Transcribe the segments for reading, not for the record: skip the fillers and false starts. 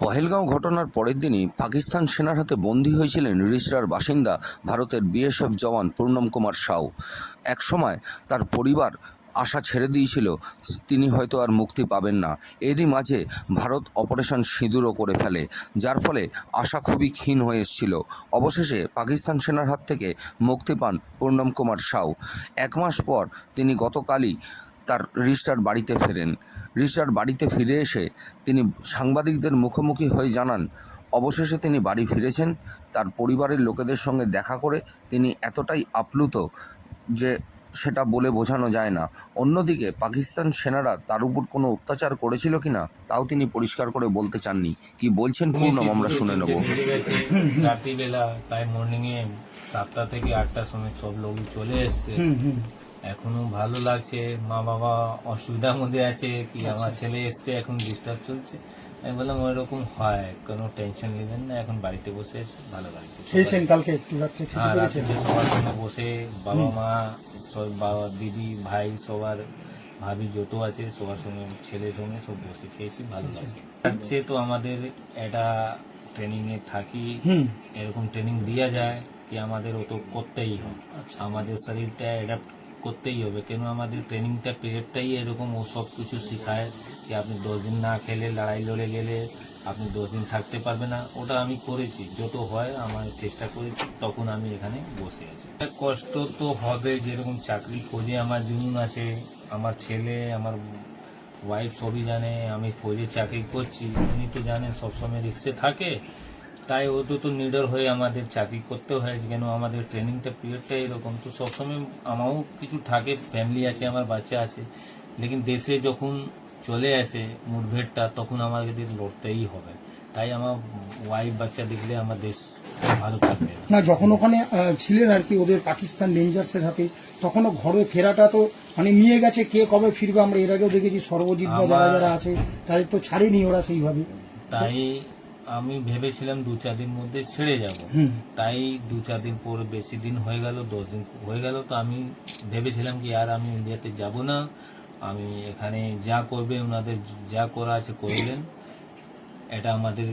পহেলগাঁও ঘটনার পরের দিনই পাকিস্তান সেনার হাতে বন্দী হয়েছিলেন রিষড়ার বাসিন্দা ভারতের বিএসএফ জওয়ান পূর্ণম কুমার সাউ। একসময় তার পরিবার আশা ছেড়ে দিয়েছিল তিনি হয়তো আর মুক্তি পাবেন না। এরই মাঝে ভারত অপারেশন সিঁদুরও করে ফেলে, যার ফলে আশা খুবই ক্ষীণ হয়ে এসেছিল। অবশেষে পাকিস্তান সেনার হাত থেকে মুক্তি পান পূর্ণম কুমার সাউ। এক মাস পর তিনি গতকালই তার রিষড়ার বাড়িতে ফেরেন। রিষড়ার বাড়িতে ফিরে এসে তিনি সাংবাদিকদের মুখোমুখি হয়ে জানান অবশেষে তিনি বাড়ি ফিরেছেন। তার পরিবারের লোকেদের সঙ্গে দেখা করে তিনি এতটাই আপ্লুত যে সেটা বলে বোঝানো যায় না। অন্যদিকে পাকিস্তান সেনারা তার উপর কোনো অত্যাচার করেছিল কিনা তাও তিনি পরিষ্কার করে বলতে চাননি। কি বলছেন পূর্ণম আমরা শুনে নেব। রাত্রিবেলা তাই মর্নিংয়ে 7টা থেকে 8টার সময় সব লোক চলে এসছে। এখনো ভালো লাগছে, মা বাবা অসুবিধার মধ্যে আছে কি আমার ছেলে এসছে এখন ডিস্টার্ব চলছে। আমি বললাম ওইরকম হয়, কোনো টেনশন নেবেন না, এখন বাড়িতে বসে আছে, ভালো লাগছে। খেয়েছেন কালকে একটু রাত্রে? হ্যাঁ, রাত্রে সবার সঙ্গে বসে বাবা মা সব, বাবা দিদি ভাই সবার, ভাবি যত আছে সবার সঙ্গে ছেলের সঙ্গে সব বসে খেয়েছি, ভালো লাগছে। তো আমাদের এটা ট্রেনিং এ থাকি, এরকম ট্রেনিং দেওয়া যায় কি আমাদের ও তো করতেই হবে, আমাদের শরীরটা অ্যাডাপ্ট করতেই হবে। কেন আমাদের ট্রেনিংটা পিরিয়ডটাই এরকম, ও সব কিছু শেখায় কি আপনি 10 দিন না খেলে লড়াই লড়ে গেলে আপনি 10 দিন থাকতে পারবে না। ওটা আমি করেছি, যত হয় আমার চেষ্টা করেছি, তখন আমি এখানে বসে আছি। কষ্ট তো হবে, যেরকম চাকরি খোঁজে আমার জুনুন আছে, আমার ছেলে আমার ওয়াইফ সবই জানে আমি খোঁজে চাকরি করছি। উনি তো জানেন সবসময় রিক্সে থাকে, তাই ও তো নিডর হয়ে আমাদের চাকরি করতে হয়, কেন আমাদের ট্রেনিংটা পিরিয়ডটা এরকম। তো সবসময় আমারও কিছু থাকে, ফ্যামিলি আছে, আমার বাচ্চা আছে, লেকিন দেশে যখন চলে আসে মুঠভেড়টা তখন আমাদের লড়তেই হবে। তাই আমার ওয়াইফ বাচ্চা দেখলে আমার দেশ ভালো থাকবে না। যখন ওখানে ছিলেন আর কি ওদের পাকিস্তান রেঞ্জার্সের হাতে, তখনও ঘরে ফেরাটা তো মানে নিয়ে গেছে, কে কবে ফিরবে আমরা এর আগেও দেখেছি সর্বজিৎ বা যারা যারা আছে তাদের তো ছাড়েনি ওরা সেইভাবে। তাই আমি ভেবেছিলাম 2-4 দিন মধ্যে ছেড়ে যাব, তাই 2-4 দিন পর বেশি দিন হয়ে গেল, 10 দিন হয়ে গেল। তো আমি ভেবেছিলাম কি আর আমি ইন্ডিয়াতে যাব না, আমি এখানে যা করবে ওনাদের যা করা আছে করলেন, এটা আমাদের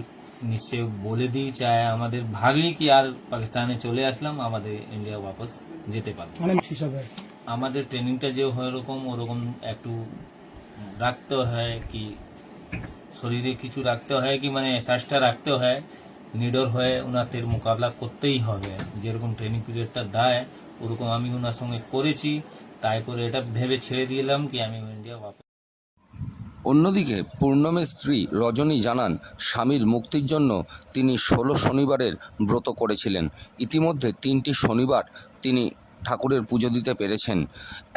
নিশ্চয় বলে দিই, চাই আমাদের ভাগই কি আর পাকিস্তানে চলে আসলাম, আমাদের ইন্ডিয়া ওয়াপস যেতে পারবো। আমাদের ট্রেনিংটা যে হয় ওরকম একটু রাখতে হয় কি, শরীরে কিছু রাখতে হয় কি, মানে শ্বাসটা রাখতে হয়, নিডর হয়ে ওনাদের মোকাবিলা করতেই হবে। যেরকম ট্রেনিং পিরিয়ডটা দেয় ওরকম আমি ওনার সঙ্গে করেছি, তাই করে এটা ভেবে ছেড়ে দিলাম কি আমি ইন্ডিয়া ওয়াপস। অন্যদিকে পূর্ণমের স্ত্রী রজনী জানান স্বামীর মুক্তির জন্য তিনি 16 শনিবারের ব্রত করেছিলেন। ইতিমধ্যে 3টি শনিবার তিনি ঠাকুরের পুজো দিতে পেরেছেন।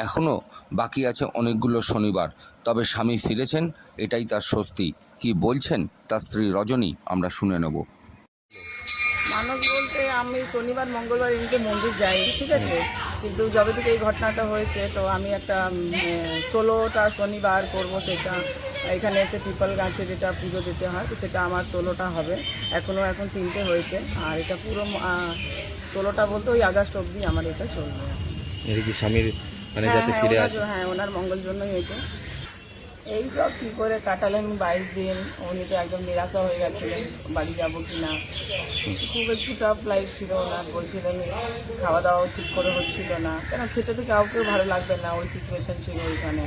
এখনও বাকি আছে অনেকগুলো শনিবার, তবে স্বামী ফিরেছেন, এটাই তার স্বস্তি। কি বলছেন তার স্ত্রী রজনী আমরা শুনে নেব। মানব বলতে আমি শনিবার মঙ্গলবার এমনিতে মন্দির যাই, ঠিক আছে, কিন্তু যবে থেকে এই ঘটনাটা হয়েছে তো আমি একটা 16টা শনিবার করব, সেটা এখানে এসে পিপল গাছে যেটা পুজো দিতে হয়, তো সেটা আমার 16টা হবে। এখন 3টে হয়েছে, আর এটা পুরো 16টা বলতে ওই আগস্ট অবধি আমার এটা চলবে। স্বামীর মানে যাতে ফিরে আসে, হ্যাঁ ওনার মঙ্গল জন্যই হয়েছে। এই সব কী করে কাটালেন 22 দিন, উনি তো একদম নিরাশা হয়ে গেছিলেন বাড়ি যাবো কি না। খুব একটু টাফ লাইফ ছিল ওনার, বলছিলেন খাওয়া দাওয়াও ঠিক করে হচ্ছিল না, কেন খেতে তো কাউকেও ভালো লাগবে না, ওই সিচুয়েশন ছিল ওইখানে।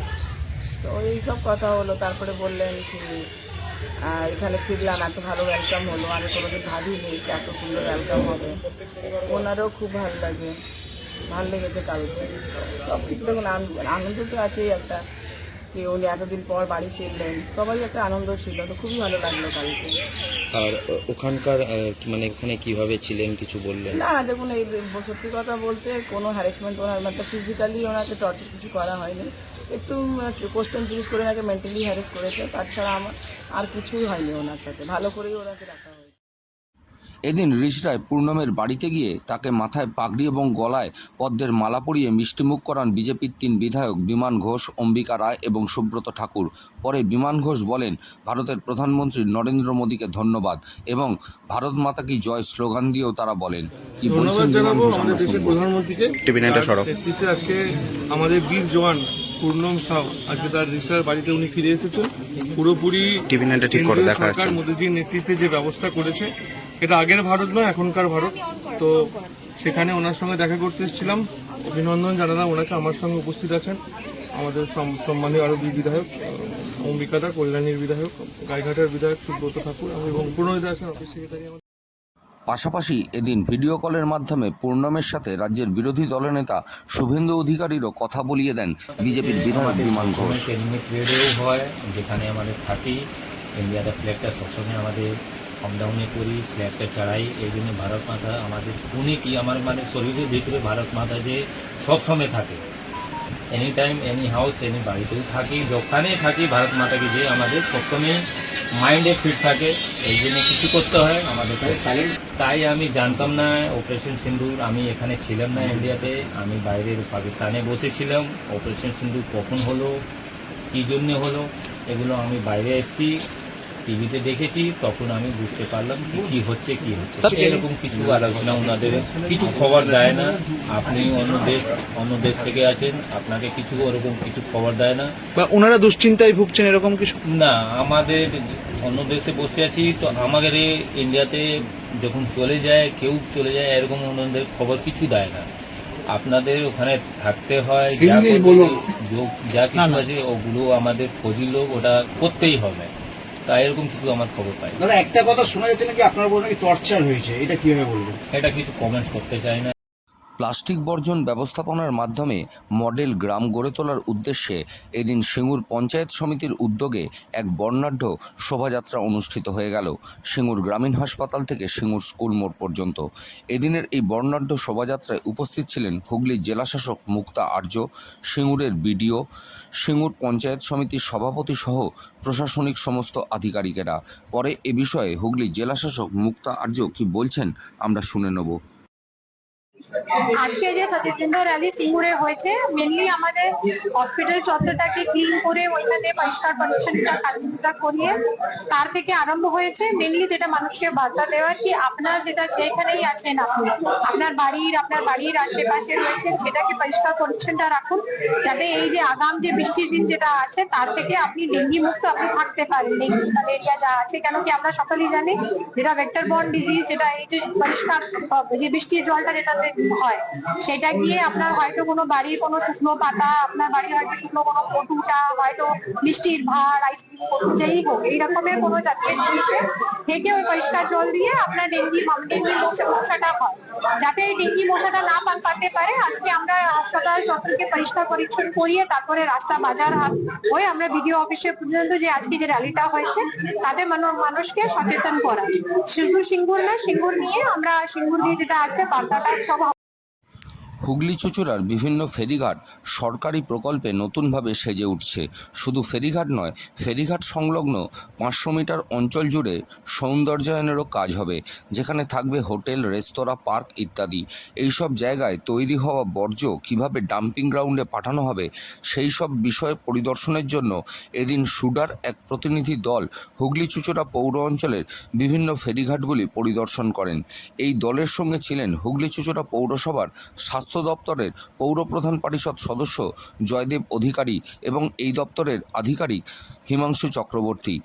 তো এইসব কথা হলো, তারপরে বললেন কি এখানে ফিরলাম, এত ভালো ওয়েলকাম হলো, আমি কোনোদিন ভাবিনি এত সুন্দর ওয়েলকাম হবে। ওনারও খুব ভালো লেগেছে কালকে। সব কিছু দেখুন আনন্দ তো আছেই একটা, কি উনি এতদিন পর বাড়ি ফিরলেন, সবাই একটা আনন্দ ছিল, তো খুবই ভালো লাগলো কালকে। আর ওখানকার মানে ওখানে কিভাবে ছিলেন কিছু বললেন? না দেখুন, এই সত্যি কথা বলতে কোনো হ্যারাসমেন্ট ওনার মধ্যে ফিজিক্যালি ওনাকে টর্চার কিছু করা হয়নি, একটু কোশ্চেন জিজ্ঞেস করে ওনাকে মেন্টালি হ্যারাস করেছে, তাছাড়া আমার আর কিছুই হয়নি ওনার সাথে, ভালো করেই ওনাকে রাখা হয়েছে। এদিন রিষড়ায় পূর্ণমের বাড়িতে গিয়ে তাকে মাথায় পাগড়ি এবং গলায় পদ্মের মালা পরিয়ে মিষ্টিমুখ করান বিজেপির 3 বিধায়ক বিমান ঘোষ, অম্বিকা রায় এবং সুব্রত ঠাকুর। পরে বিমান ঘোষ বলেন ভারতের প্রধানমন্ত্রী নরেন্দ্র মোদীকে ধন্যবাদ এবং ভারত মাতা কি জয় স্লোগান দিয়েও তারা বলেন। কি বলছেন বিমান ঘোষ আমরা শুনব। প্রধানমন্ত্রীকে আজকে আমাদের বীর জওয়ান পূর্ণম সাউ আজকে তার রেজিস্ট্রার বাড়িতে উনি ফিরে এসেছেন। পুরোপুরি টিভি নাইনটা ঠিক করে কেন্দ্রীয় দেখা সরকার যাচ্ছে। মোদীজির নেতৃত্বে যে ব্যবস্থা করেছে, এটা আগের ভারত নয়, এখনকার ভারত। তো সেখানে ওনার সঙ্গে দেখা করতে এসেছিলাম, অভিনন্দন জানালাম ওনাকে। আমার সঙ্গে উপস্থিত আছেন আমাদের সম্মানীয় আরও দুই বিধায়ক, অম্বিকাদা, কল্যাণীর বিধায়ক, গাইঘাটের বিধায়ক সুব্রত ঠাকুর এবং প্রণয়দা আছেন অফিস সেক্রেটারি। পাশাপাশি এদিন ভিডিও কলের মাধ্যমে পূর্ণমের সাথে রাজ্যের বিরোধী দলনেতা শুভেন্দু অধিকারীরও কথা বলিয়ে দেন বিজেপির বিধায়ক বিমান ঘোষ। ট্রেনিং পিরিয়ডেও হয়, যেখানে আমাদের থাকি ইন্ডিয়াতে ফ্ল্যাগটা সবসময় আমাদের আপ ডাউনে করি, ফ্ল্যাগটা চড়াই। এই জন্য ভারত মাতা আমাদের উনি কি আমার মানে শরীরের ভিতরে ভারত মাতা যে সবসময় থাকে, any time any house any বাড়িতেও থাকি, যখানে থাকি ভারত মাতাকে যে আমাদের সবসময় মাইন্ডে ফিট থাকে। এই জন্য কিছু করতে হয় আমাদের। তাই আমি জানতাম না অপারেশন সিন্দুর, আমি এখানে ছিলাম না ইন্ডিয়াতে, আমি বাইরের পাকিস্তানে বসেছিলাম। অপারেশন সিন্দুর কখন হলো, কী জন্যে হলো, এগুলো আমি বাইরে এসেছি, টিভিতে দেখেছি, তখন আমি বুঝতে পারলাম কি হচ্ছে এরকম কিছু আলোচনা ওনাদের কিছু খবর দেয় না। আপনি অন্য দেশ থেকে আছেন, আপনাকে কিছু ওরকম কিছু খবর দেয় না। বা ওনারা দুশ্চিন্তায় ভুগছেন এরকম কিছু? না, আমাদের অন্য দেশে বসে আছি তো আমাদের ইন্ডিয়াতে যখন চলে যায় কেউ চলে যায়, এরকম ওনাদের খবর কিছু দেয় না। আপনাদের ওখানে থাকতে হয়, যা কিছু আছে ওগুলো আমাদের ফৌজি লোক ওটা করতেই হবে। তাই এরকম কিছু আমার খবর পাই। দাদা, একটা কথা শোনা যাচ্ছে নাকি আপনার উপর নাকি টর্চার হয়েছে, এটা কিভাবে বলবেন? এটা কিছু কমেন্টস করতে চাই না। প্লাস্টিক বর্জন ব্যবস্থাপনার মাধ্যমে মডেল গ্রাম গড়ে তোলার উদ্দেশ্যে এদিন সিঙ্গুর পঞ্চায়েত সমিতির উদ্যোগে এক বর্ণাঢ্য শোভাযাত্রা অনুষ্ঠিত হয়ে গেল সিঙ্গুর গ্রামীণ হাসপাতাল থেকে সিঙ্গুর স্কুল মোড় পর্যন্ত। এদিনের এই বর্ণাঢ্য শোভাযাত্রায় উপস্থিত ছিলেন হুগলির জেলাশাসক মুক্তা আর্য, সিঙ্গুরের বিডিও, সিঙ্গুর পঞ্চায়েত সমিতির সভাপতি সহ প্রশাসনিক সমস্ত আধিকারিকেরা। পরে এ বিষয়ে হুগলির জেলাশাসক মুক্তা আর্য কি বলছেন আমরা শুনে নেব। আজকে যে সচেতন র্যালি সিঙ্গুরে হয়েছে, মেনলি আমাদের হসপিটাল চত্বরটাকে ক্লিন করে ওইখানে পরিষ্কার পরিচ্ছন্নতা করিয়ে তার থেকে আরম্ভ হয়েছে। মেনলি যেটা মানুষকে বার্তা দেওয়ার কি আপনার যেটা যেখানেই আছেন, আপনি আপনার বাড়ির আশেপাশে রয়েছেন সেটাকে পরিষ্কার পরিচ্ছন্ন রাখুন, যাতে এই যে আগাম যে বৃষ্টির দিন যেটা আছে তার থেকে আপনি ডেঙ্গি মুক্ত আপনি থাকতে পারেন। ডেঙ্গি ম্যালেরিয়া যা আছে, কেন কি আমরা সকলেই জানি যেটা ভেক্টর বর্ন ডিজিজ, যেটা এই যে পরিষ্কার যে বৃষ্টির জলটা যেটাতে হয় সেটা গিয়ে আপনার হয়তো কোনো বাড়ির কোনো শুকনো পাতা, আপনার বাড়ির হয়তো শুকনো কোনো পটুটা, হয়তো মিষ্টির ভাঁড়, আইসক্রিম পটু যেই হোক, এই রকমের কোনো জাতীয় জিনিসে থেকে ওই পরিষ্কার জল দিয়ে আপনার ডেঙ্গি মশাটা হয়, যাতে এই ডেঙ্গি মশাটা না পারতে পারে। আজকে আমরা হাসপাতাল চত্বরকে পরিষ্কার পরিচ্ছন্ন করিয়ে তারপরে রাস্তা বাজার হয়ে আমরা বিডিও অফিসে পর্যন্ত যে আজকে যে র্যালিটা হয়েছে তাতে মানুষকে সচেতন করা। শুধু সিঙ্গুর না, সিঙ্গুর নিয়ে আমরা সিঙ্গুর দিয়ে যেটা আছে বার্তাটা সব। হুগলি চুঁচুড়ার বিভিন্ন ফেরিঘাট সরকারি প্রকল্পে নতুনভাবে সেজে উঠছে। শুধু ফেরিঘাট নয়, ফেরিঘাট সংলগ্ন 500 মিটার অঞ্চল জুড়ে সৌন্দর্যায়নেরও কাজ হবে, যেখানে থাকবে হোটেল, রেস্তোরাঁ, পার্ক ইত্যাদি। এই সব জায়গায় তৈরি হওয়া বর্জ্য কীভাবে ডাম্পিং গ্রাউন্ডে পাঠানো হবে সেই সব বিষয় পরিদর্শনের জন্য এদিন সুডার এক প্রতিনিধি দল হুগলি চুঁচুড়া পৌর অঞ্চলের বিভিন্ন ফেরিঘাটগুলি পরিদর্শন করেন। এই দলের সঙ্গে ছিলেন হুগলি চুঁচুড়া পৌরসভার স্বাস্থ্য দপ্তরের পৌরপ্রধান পরিষদ সদস্য জয়দেব অধিকারী এবং এই দপ্তরের আধিকারিক হিমাংশু চক্রবর্তী।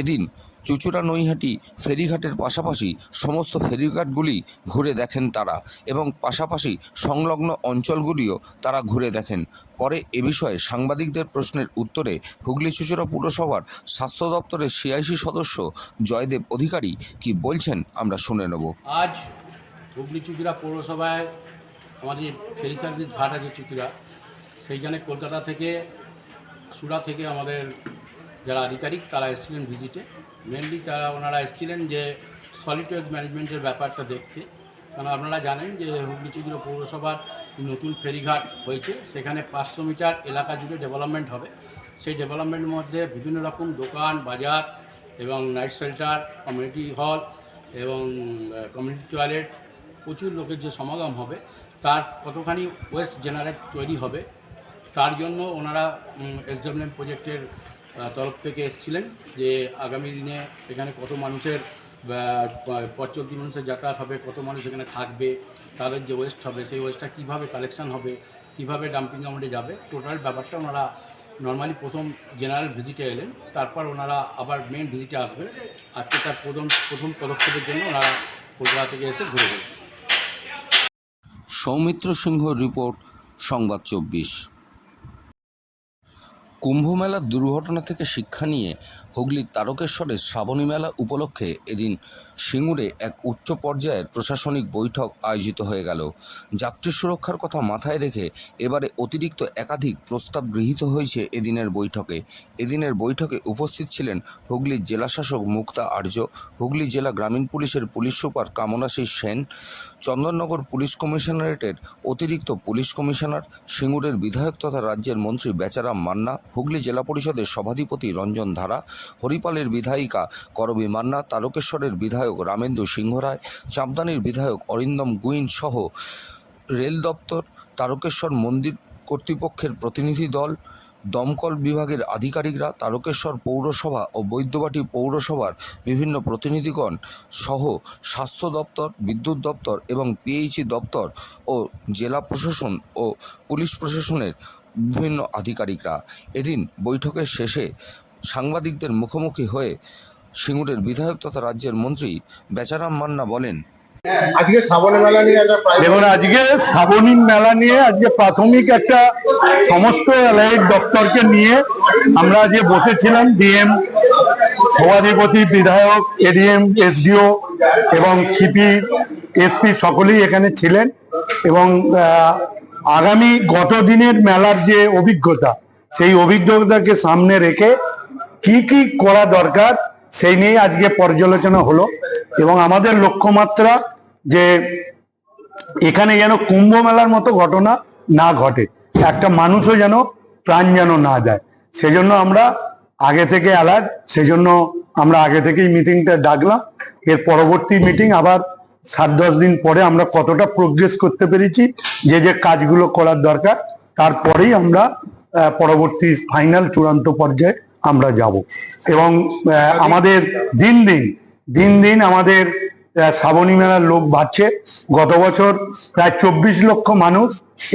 এদিন চুঁচুড়া নৈহাটি ফেরিঘাটের পাশাপাশি সমস্ত ফেরিঘাটগুলি ঘুরে দেখেন তারা এবং পাশাপাশি সংলগ্ন অঞ্চলগুলিও তারা ঘুরে দেখেন। পরে এ বিষয়ে সাংবাদিকদের প্রশ্নের উত্তরে হুগলি চুঁচুড়া পুরসভার স্বাস্থ্য দপ্তরের সিআইসি সদস্য জয়দেব অধিকারী কি বলছেন আমরা শুনে নেব। আজ হুগলি চুঁচুড়া পৌরসভায় আমাদের ফেরি সার্ভিস ঘাট আছে চুঁচুড়া, সেইখানে কলকাতা থেকে সুরা থেকে আমাদের যারা আধিকারিক তারা এসেছিলেন ভিজিটে। মেনলি ওনারা এসেছিলেন যে সলিড ওয়েস্ট ম্যানেজমেন্টের ব্যাপারটা দেখতে। কারণ আপনারা জানেন যে হুগলি চুঁচুড়া পৌরসভার নতুন ফেরিঘাট হয়েছে, সেখানে 500 মিটার এলাকা জুড়ে ডেভেলপমেন্ট হবে। সেই ডেভেলপমেন্টের মধ্যে বিভিন্ন রকম দোকান, বাজার এবং নাইট শেল্টার, কমিউনিটি হল এবং কমিউনিটি টয়লেট, প্রচুর লোকের যে সমাগম হবে তার কতখানি ওয়েস্ট জেনারেট তৈরি হবে, তার জন্য ওনারা SWM প্রজেক্টের তরফ থেকে এসেছিলেন যে আগামী দিনে এখানে কত মানুষের পর মানুষের যাতায়াত হবে, কত মানুষ এখানে থাকবে, তাদের যে ওয়েস্ট হবে সেই ওয়েস্টটা কীভাবে কালেকশন হবে, কীভাবে ডাম্পিং গ্রাউন্ডে যাবে, টোটাল ব্যাপারটা ওনারা নর্মালি প্রথম জেনারেল ভিজিটে এলেন, তারপর ওনারা আবার মেন ভিজিটে আসবেন। আজকে তার প্রথম পদক্ষেপের জন্য ওনারা কলকাতা থেকে এসে ঘুরে গেলেন। সৌমিত্র সিংহ রিপোর্ট, সংবাদ 24। কুম্ভমেলার দুর্ঘটনা থেকে শিক্ষা নিয়ে হুগলির তারকেশ্বরের শ্রাবণী মেলা উপলক্ষে এদিন সিঙ্গুরে এক উচ্চ পর্যায়ের প্রশাসনিক বৈঠক আয়োজিত হয়ে গেল। যাত্রী সুরক্ষার কথা মাথায় রেখে এবারে অতিরিক্ত একাধিক প্রস্তাব গৃহীত হয়েছে এদিনের বৈঠকে উপস্থিত ছিলেন হুগলির জেলাশাসক মুক্তা আর্য, হুগলি জেলা গ্রামীণ পুলিশের police super Kamanashi Sen, Chandannagar police কমিশনারেটের অতিরিক্ত পুলিশ কমিশনার, সিঙ্গুরের বিধায়ক তথা রাজ্যের মন্ত্রী বেচারাম মান্না, হুগলি জেলা পরিষদের সভাধিপতি রঞ্জন ধারা, হরিপালের বিধায়িকা করবী মান্না, তারকেশ্বরের বিধায়ক রামেন্দু সিংহ রায়, চাঁপদানির বিধায়ক অরিন্দম গুইন সহ রেল দপ্তর, তারকেশ্বর মন্দির কর্তৃপক্ষের প্রতিনিধি দল, দমকল বিভাগের আধিকারিকরা, তারকেশ্বর পৌরসভা ও বৈদ্যবাটি পৌরসভার বিভিন্ন প্রতিনিধিগণ সহ স্বাস্থ্য দপ্তর, বিদ্যুৎ দপ্তর এবং পিএইচই দপ্তর ও জেলা প্রশাসন ও পুলিশ প্রশাসনের বিভিন্ন আধিকারিকরা। এদিন বৈঠকের শেষে সাংবাদিকদের মুখোমুখি হয়ে সিঙ্গুরের বিধায়ক তথা রাজ্যের মন্ত্রী বেচারাম মান্না বলেন, আজকে শ্রাবণী মেলা নিয়ে দেখুন, আজকে শ্রাবণী মেলা নিয়ে আজকে প্রাথমিক একটা সমস্ত এলাইট দপ্তরকে নিয়ে আমরা আজকে বসেছিলাম। ডিএম, সভাধিপতি, বিধায়ক, এডিএম, এসডিও এবং সিপি, এসপি সকলেই এখানে ছিলেন এবং আগামী গত দিনের মেলার যে অভিজ্ঞতা, সেই অভিজ্ঞতাকে সামনে রেখে কি কি করা দরকার সেই নিয়ে আজকে পর্যালোচনা হলো এবং আমাদের লক্ষ্যমাত্রা যে এখানে যেন কুম্ভ মেলার মতো ঘটনা না ঘটে, একটা মানুষও যেন প্রাণ যেন না যায়, সেজন্য আমরা আগে থেকে অ্যালার্ট, সেজন্য আমরা আগে থেকেই মিটিংটা ডাকলাম। এর পরবর্তী মিটিং আবার 7-10 দিন পরে আমরা কতটা প্রোগ্রেস করতে পেরেছি, যে যে কাজগুলো করার দরকার, তারপরেই আমরা পরবর্তী ফাইনাল চূড়ান্ত পর্যায়ে আমরা যাব। এবং আমাদের দিন দিন আমাদের শ্রাবণী মেলার লোক বাড়ছে। গত বছর প্রায় 24 লক্ষ মানুষ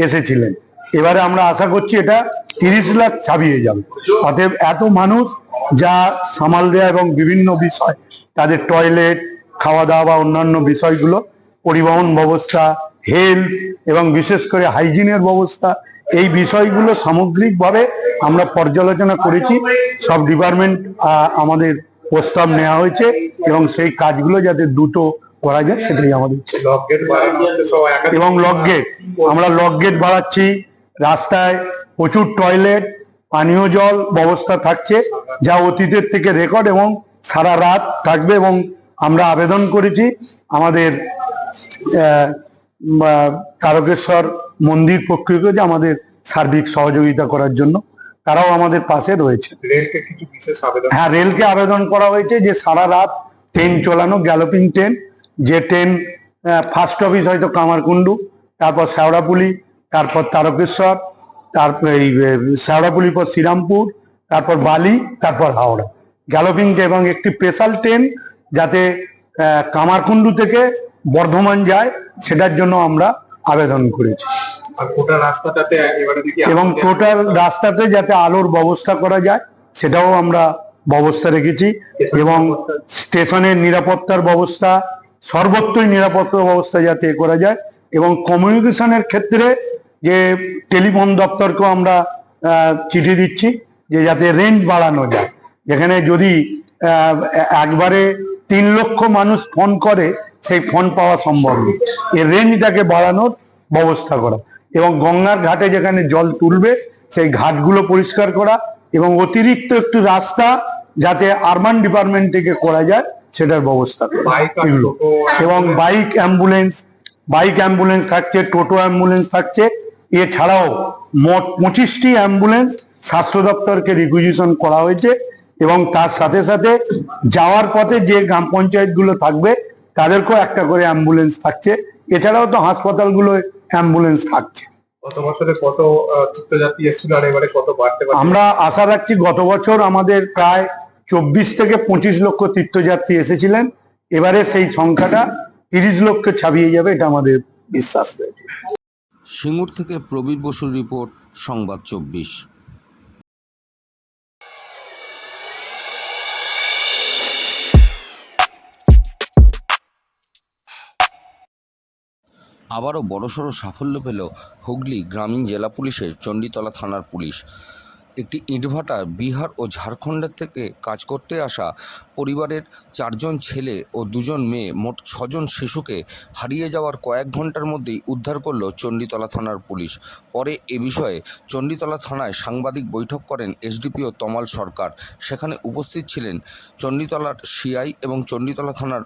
এসেছিলেন, এবারে আমরা আশা করছি এটা 30 লাখ ছাপিয়ে যাবে। অতএব এত মানুষ যা সামাল দেয়া এবং বিভিন্ন বিষয়, তাদের টয়লেট, খাওয়া দাওয়া বা অন্যান্য বিষয়গুলো, পরিবহন ব্যবস্থা, হেলথ এবং বিশেষ করে হাইজিনের ব্যবস্থা, এই বিষয়গুলো সামগ্রিকভাবে আমরা পর্যালোচনা করেছি। সব ডিপার্টমেন্ট আমাদের প্রস্তাব নেওয়া হয়েছে এবং সেই কাজগুলো যাতে দ্রুত করা যায় সেটাই আমাদের এবং আমরা লক গেট বাড়াচ্ছি। রাস্তায় প্রচুর টয়লেট, পানীয় জল ব্যবস্থা থাকছে, যা অতীতের থেকে রেকর্ড এবং সারা রাত থাকবে। এবং আমরা আবেদন করেছি আমাদের তারকেশ্বর মন্দির পক্ষকে যে আমাদের সার্বিক সহযোগিতা করার জন্য, তারাও আমাদের পাশে রয়েছে। রেলকে কিছু বিশেষ আবেদন? হ্যাঁ, রেলকে আবেদন করা হয়েছে যে সারা রাত ট্রেন চালানো, গ্যালোপিং ট্রেন, যে ট্রেন ফার্স্ট অফিস হয়তো কামারকুণ্ডু, তারপর শেওড়াপুলি, তারপর তারকেশ্বর, তারপর এই শেওড়াপুলি পর শ্রীরামপুর, তারপর বালি, তারপর হাওড়া গ্যালোপিং, এবং একটি স্পেশাল ট্রেন যাতে কামারকুণ্ডু থেকে বর্ধমান যায়, সেটার জন্য আমরা আবেদন করেছি। এবং টোটাল রাস্তাতে যাতে আলোর ব্যবস্থা করা যায় সেটাও আমরা ব্যবস্থা রেখেছি। এবং স্টেশনের নিরাপত্তার ব্যবস্থা, সর্বত্রই নিরাপত্তা ব্যবস্থা যাতে করা যায়। এবং কমিউনিকেশনের ক্ষেত্রে যে টেলিফোন দপ্তরকেও আমরা চিঠি দিচ্ছি যে যাতে রেঞ্জ বাড়ানো যায়। যেখানে যদি একবারে 3 লক্ষ মানুষ ফোন করে, সেই ফোন পাওয়া সম্ভব নয়, এই রেঞ্জটাকে বাড়ানোর ব্যবস্থা করা। এবং গঙ্গার ঘাটে যেখানে জল তুলবে সেই ঘাটগুলো পরিষ্কার করা, এবং অতিরিক্ত একটু রাস্তা যাতে আরবান ডিপার্টমেন্ট থেকে করা যায় সেটার ব্যবস্থা করা। এবং বাইক অ্যাম্বুলেন্স থাকছে, টোটো অ্যাম্বুলেন্স থাকছে। এছাড়াও মোট 25টি অ্যাম্বুলেন্স স্বাস্থ্য দপ্তরকে রিকুইজিশন করা হয়েছে। এবং তার সাথে সাথে যাওয়ার পথে যে গ্রাম পঞ্চায়েতগুলো থাকবে তাদেরকেও একটা করে অ্যাম্বুলেন্স থাকছে। এছাড়াও তো হাসপাতালগুলো অ্যাম্বুলেন্স থাকছে। গত বছরে কত তীর্থযাত্রী এসেছিল আর এবারে কত বাড়তে পারে? আমরা আশা রাখছি গত বছর আমাদের প্রায় 24 থেকে 25 লক্ষ তীর্থযাত্রী এসেছিলেন। এবারে সেই সংখ্যাটা 30 লক্ষে ছাপিয়ে যাবে, এটা আমাদের বিশ্বাস রয়েছে। সিঙ্গুর থেকে প্রবীর বসুর রিপোর্ট, সংবাদ 24। আবারও বড়সড় সাফল্য পেল হুগলি গ্রামীণ জেলা পুলিশের চণ্ডীতলা থানার পুলিশ। একটি ইটভাটা বিহার ও ঝাড়খণ্ডের থেকে কাজ করতে আসা পরিবারের 4 জন ছেলে ও 2 জন মেয়ে, মোট 6 জন শিশুকে হারিয়ে যাওয়ার কয়েক ঘন্টার মধ্যেই উদ্ধার করল চণ্ডীতলা থানার পুলিশ। পরে এ বিষয়ে চণ্ডীতলা থানায় সাংবাদিক বৈঠক করেন এসডিপিও তমাল সরকার। সেখানে উপস্থিত ছিলেন চণ্ডীতলার সিআই এবং চণ্ডীতলা থানার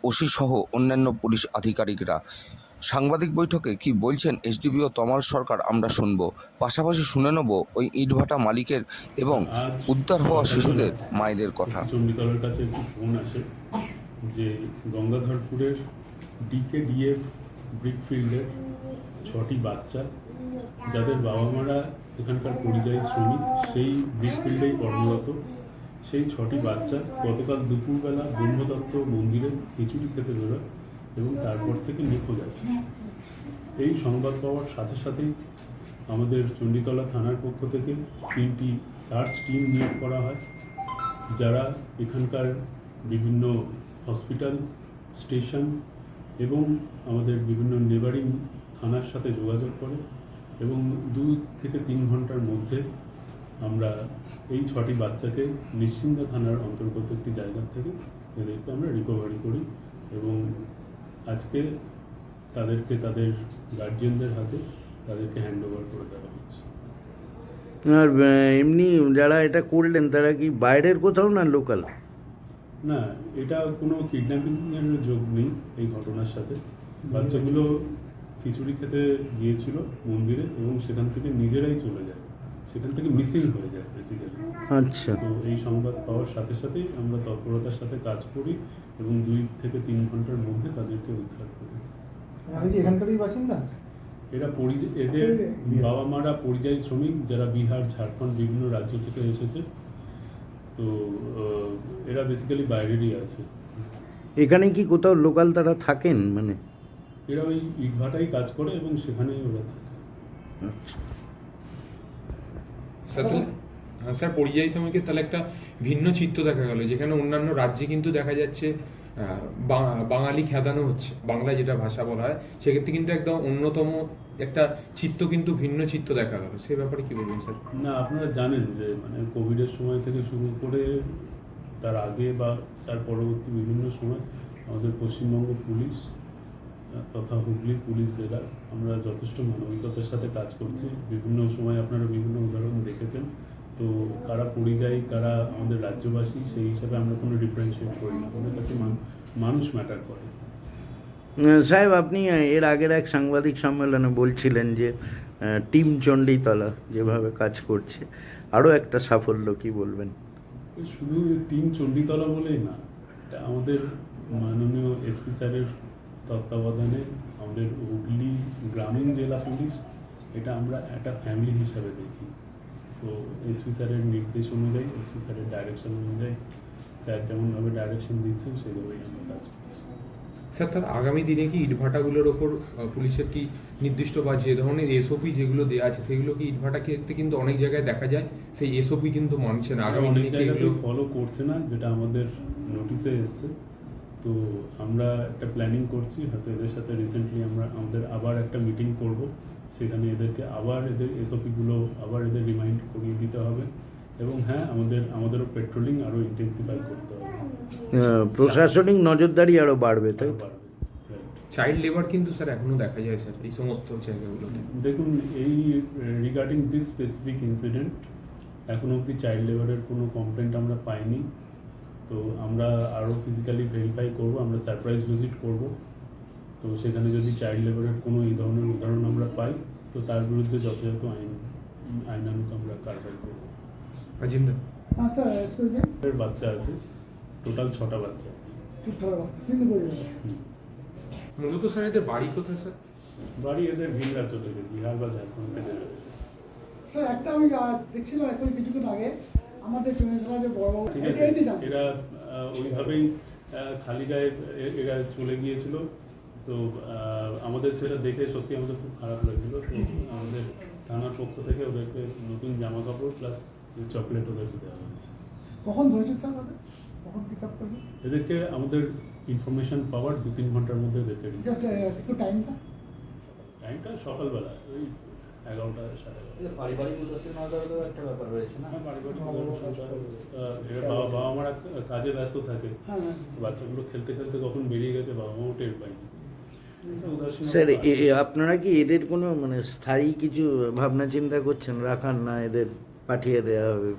ওসি সহ অন্যান্য পুলিশ আধিকারিকরা। সাংবাদিক বৈঠকে কি বলছেন এসডিপিও তমাল সরকার আমরা শুনব, পাশাপাশি শুনে নেব ওই ইটভাটা মালিকের এবং উদ্ধার হওয়া শিশুদের মায়েদের কথা। চণ্ডীতলার কাছে একটি ফোন আসে যে গঙ্গাধরপুরের ডিকেডিএফ ব্রিকফিল্ডের 6টি বাচ্চা, যাদের বাবা মারা এখানকার পরিযায়ী শ্রমিক, সেই ব্রিকফিল্ডেই কর্মরত, সেই 6টি বাচ্চা গতকাল দুপুরবেলা ব্রহ্মদত্ত মন্দিরে খিচুড়ি খেতে বেরোয় এবং তারপর থেকে নিখোঁজ আছে। এই সংবাদ পাওয়ার সাথে সাথেই আমাদের চণ্ডীতলা থানার পক্ষ থেকে 3টি সার্চ টিম নিয়োগ করা হয়, যারা এখানকার বিভিন্ন হসপিটাল, স্টেশন এবং আমাদের বিভিন্ন নেবারিং থানার সাথে যোগাযোগ করে এবং 2 থেকে 3 ঘন্টার মধ্যে আমরা এই 6টি বাচ্চাকে নিশ্চিন্দা থানার অন্তর্গত একটি জায়গা থেকে এদেরকে আমরা রিকভারি করি এবং আজকে তাদেরকে তাদের গার্জিয়ানদের হাতে তাদেরকে হ্যান্ড ওভার করে দেওয়া হচ্ছে। আর এমনি যারা এটা করলেন তারা কি বাইরের কোথাও না লোকাল? না, এটা কোনো কিডন্যাপিংয়ের যোগ নেই এই ঘটনার সাথে। বাচ্চাগুলো খিচুড়ি খেতে গিয়েছিল মন্দিরে এবং সেখান থেকে নিজেরাই চলে যায়, সেখান থেকে মিসিং হয়ে যায় বেসিক্যালি। আচ্ছা, তো এই সংবাদ পাওয়ার সাথে সাথেই আমরা তৎপরতার সাথে কাজ করি এবং 2 থেকে 3 ঘন্টার মধ্যে তাদেরকে উদ্ধার করি। এখানকারই বাসিন্দা এরা এদের বাবা মারা পরিযায়ী শ্রমিক, যারা বিহার, ঝাড়খণ্ড বিভিন্ন রাজ্য থেকে এসেছে। তো এরা বেসিক্যালি বাইরেরই আছে। এখানে কি কোথাও লোকাল তারা থাকেন? মানে এরা ওই ইটভাটাই কাজ করে এবং সেখানেই ওরা থাকে। স্যার, পরিযায়ী শ্রমিকের তাহলে একটা ভিন্ন চিত্র দেখা গেল, যেখানে অন্যান্য রাজ্যে কিন্তু দেখা যাচ্ছে বাঙালি খেদানো হচ্ছে, বাংলায় যেটা ভাষা বলা হয়, সেক্ষেত্রে কিন্তু একদম অন্যতম একটা চিত্র, কিন্তু ভিন্ন চিত্র দেখা গেল। সে ব্যাপারে কি বলবেন স্যার? না, আপনারা জানেন যে মানে কোভিডের সময় থেকে শুরু করে তার আগে বা তার পরবর্তী বিভিন্ন সময় আমাদের পশ্চিমবঙ্গ পুলিশ তথা হুগলির পুলিশ জেলা আমরা যথেষ্ট মানবিকতার সাথে কাজ করছি। বিভিন্ন সময় আপনারা বিভিন্ন উদাহরণ দেখেছেন। তো কারা পরিযায়ী, কারা আমাদের রাজ্যবাসী, সেই হিসাবে আমরা কোনো ডিফারেন্সিয়েট করি না। আমাদের কাছে মানুষ ম্যাটার করে। সাহেব, আপনি এর আগের এক সাংবাদিক সম্মেলনে বলছিলেন যে টিম চণ্ডীতলা যেভাবে কাজ করছে, আরও একটা সাফল্য, কি বলবেন? শুধু টিম চণ্ডীতলা বলেই না, এটা আমাদের মাননীয় এসপি স্যারের তত্ত্বাবধানে আমাদের হুগলি গ্রামীণ জেলা পুলিশ, এটা আমরা একটা ফ্যামিলি হিসাবে দেখি। তো এসপি স্যারের নির্দেশ অনুযায়ী, এসপি স্যারের ডাইরেকশন অনুযায়ী স্যার যেমনভাবে ডাইরেকশন দিচ্ছেন সেভাবেই আমরা কাজ করছি। স্যার, তার আগামী দিনে কি ইটভাটাগুলোর ওপর পুলিশের কি নির্দিষ্ট বা যে ধরনের এসওপি যেগুলো দেওয়া আছে, সেগুলো কি ইটভাটা ক্ষেত্রে কিন্তু অনেক জায়গায় দেখা যায় সেই এসওপি কিন্তু মানছে না, আগামী অনেক দিনে জায়গাতেও ফলো করছে না, যেটা আমাদের নোটিশে এসছে। তো আমরা একটা প্ল্যানিং করছি, হয়তো এদের সাথে রিসেন্টলি আমাদের আবার একটা মিটিং করব, সেখানে এদেরকে আবার এদের এসওপিগুলো আবার এদের রিমাইন্ড করিয়ে দিতে হবে এবং হ্যাঁ, আমাদেরও পেট্রোলিং আরও ইন্টেন্সিফাই করতে হবে। প্রশাসনিক নজরদারি আরও বাড়বে, তাই তো? চাইল্ড লেবার কিন্তু স্যার এখনো দেখা যায় স্যার এই সমস্ত জায়গাগুলোতে। দেখুন, এই রিগার্ডিং দিস স্পেসিফিক ইনসিডেন্ট এখন অবধি চাইল্ড লেবারের কোনো কমপ্লেন্ট আমরা পাইনি। তো আমরা আরও ফিজিক্যালি ভেরিফাই করব, আমরা সারপ্রাইজ ভিজিট করব। তো সেখানে যদি চাইল্ড লেবারের কোনো এই ধরনের উদাহরণ আমরা পাই, তো তার বিরুদ্ধে যথাযথ আইনানুগ আমরা কারবাই করব। বাচ্চা আছে, টোটাল 6টা বাচ্চা আছে। মূলত স্যার এদের বাড়ি কোথায় স্যার? বাড়ি এদের ভিন রাজ্য থেকে, বিহার বা ঝাড়খণ্ড থেকে। স্যার, একটা আমি দেখছিলাম এখন কিছুক্ষণ আগে আমাদের চণ্ডীতলা যে বড়, এরা ওইভাবেই খালি গায়ে এরা চলে গিয়েছিল। তো আমাদের সেটা দেখে সত্যি আমাদের খুব খারাপ লাগছিল। তো আমাদের থানার পক্ষ থেকে ওদেরকে নতুন জামা কাপড় প্লাস চকলেট ওদেরকে দেওয়া হয়েছে। কখন ধরেছে তাদের, কখন পিক আপ করবে? এদেরকে আমাদের ইনফরমেশন পাওয়ার 2-3 ঘন্টার মধ্যে এদেরকে জাস্ট একটু টাইমটা সকালবেলা ওই 11টা 11:30। পারিবারিক উদ্দেশ্যে না দেওয়ার একটা ব্যাপার রয়েছে না? এবার বাবা মারা কাজে ব্যস্ত থাকে, বাচ্চাগুলো খেলতে খেলতে কখন বেরিয়ে গেছে বাবা মাও টের পায়নি। স্যার আপনারা কি এদের কোনো মানে স্থায়ী কিছু ভাবনা চিন্তা করছেন রাখার, না এদের পাঠিয়ে দেওয়া হবে?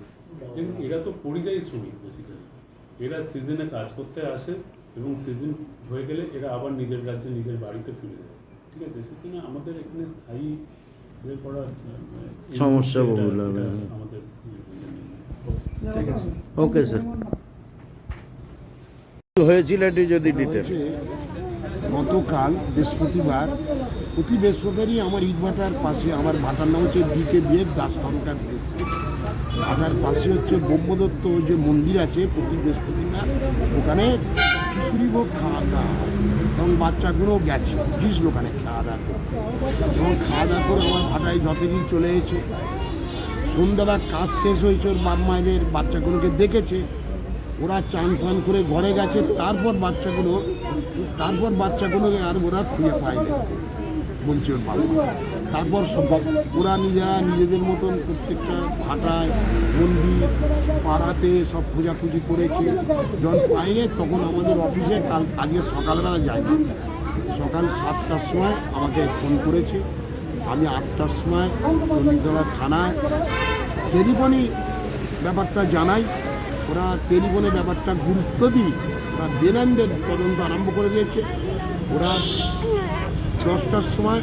এরা তো পরিযায়ী শ্রমিক বেসিক্যালি, এরা সিজনে কাজ করতে আসে এবং সিজন হয়ে গেলে এরা আবার নিজের রাজ্যে নিজের বাড়িতে ফিরে যায়। ঠিক আছে, সেখানে আমাদের এখানে স্থায়ী হয়ে পড়া সমস্যা বহুল হবে আমাদের। ঠিক আছে, ওকে স্যার। হয়েছিল একটু যদি ডিটেল। গতকাল বৃহস্পতিবার, প্রতি বৃহস্পতিবারই আমার ইটভাটার পাশে, আমার ভাটার নাম হচ্ছে DKBF দাস কনকার। ভাটার পাশে হচ্ছে ব্রহ্মদত্ত যে মন্দির আছে, প্রতি বৃহস্পতিবার ওখানে খিচুড়ি ভোগ খাওয়া দাওয়া হয় এবং বাচ্চাগুলো গেছে গিয়েছিল ওখানে খাওয়া দাওয়া করতে, এবং খাওয়া দাওয়া করে আমার ভাটায় যতদিন চলে এসেছে। সন্ধ্যাবেলা কাজ শেষ হয়েছে, ওর বাপ মায়েদের বাচ্চাগুলোকে দেখেছে, ওরা চান ফান করে ঘরে গেছে। তারপর বাচ্চাগুলোকে আর ওরা খুঁজে পায়নি বলছে ওর বাবা। তারপর ওরা নিজেদের মতন প্রত্যেকটা ভাটায়, মন্দির, পাড়াতে সব খোঁজাখুঁজি করেছে। যখন পাইনি তখন আমাদের অফিসে আজকে সকালবেলা যায়নি, সকাল 7টার সময় আমাকে ফোন করেছে। আমি 8টার সময় চণ্ডীতলা থানায় টেলিফোনে ব্যাপারটা জানাই। ওরা টেলিফোনে ব্যাপারটা গুরুত্ব দিই, ওরা বেনান্দের তদন্ত আরম্ভ করে দিয়েছে। ওরা 10টার সময়